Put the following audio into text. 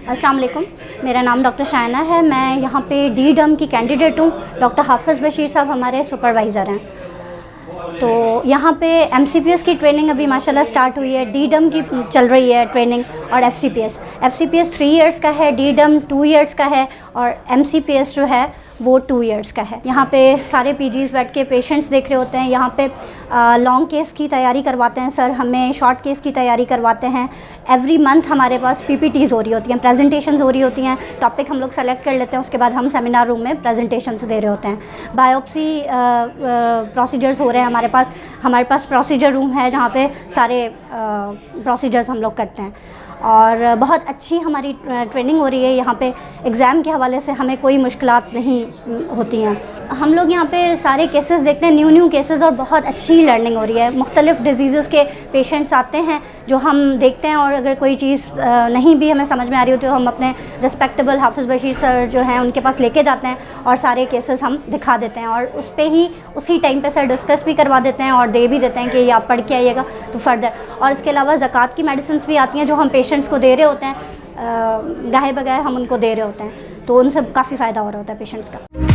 अस्सलाम वालेकुम, मेरा नाम डॉक्टर शायना है। मैं यहाँ पे डी.डम की कैंडिडेट हूँ। डॉक्टर हाफिज़ बशीर साहब हमारे सुपरवाइज़र हैं। तो यहाँ पे एमसीपीएस की ट्रेनिंग अभी माशाल्लाह स्टार्ट हुई है, डी.डम की चल रही है ट्रेनिंग, और एफसीपीएस 3 इयर्स का है, डी.डम 2 इयर्स का है, और एमसीपीएस जो है वो 2 इयर्स का है। यहाँ पे सारे पीजीज़ बैठ के पेशेंट्स देख रहे होते हैं। यहाँ पे लॉन्ग केस की तैयारी करवाते हैं सर, हमें शॉर्ट केस की तैयारी करवाते हैं। एवरी मंथ हमारे पास पीपीटीज़ हो रही होती हैं, प्रेजेंटेशंस हो रही होती हैं, टॉपिक हम लोग सेलेक्ट कर लेते हैं, उसके बाद हम सेमिनार रूम में प्रेजेंटेशंस दे रहे होते हैं। बायोप्सी प्रोसीजर्स हो रहे हैं हमारे पास प्रोसीजर रूम है जहाँ पे सारे प्रोसीजर्स हम लोग करते हैं, और बहुत अच्छी हमारी ट्रेनिंग हो रही है। यहाँ पे एग्ज़ाम के हवाले से हमें कोई मुश्किलात नहीं होती हैं। हम लोग यहाँ पे सारे केसेस देखते हैं, न्यू केसेस, और बहुत अच्छी लर्निंग हो रही है। मुख्तलिफ़ डिजीज़ के पेशेंट्स आते हैं जो हम देखते हैं, और अगर कोई चीज़ नहीं भी हमें समझ में आ रही होती है तो हम अपने रिस्पेक्टेबल हाफिज़ बशीर सर जो हैं उनके पास लेके जाते हैं, और सारे केसेस हम दिखा देते हैं, और उस पर ही उसी टाइम पे सर डिस्कस भी करवा देते हैं और दे भी देते हैं कि ये आप पढ़ के आइएगा तो फर्दर। और इसके अलावा ज़कात की मेडिसिन भी आती हैं जो हम पेशेंट्स को दे रहे होते हैं, गाहे बगाहे हम उनको दे रहे होते हैं, तो उनसे काफ़ी फ़ायदा हो रहा होता है पेशेंट्स का।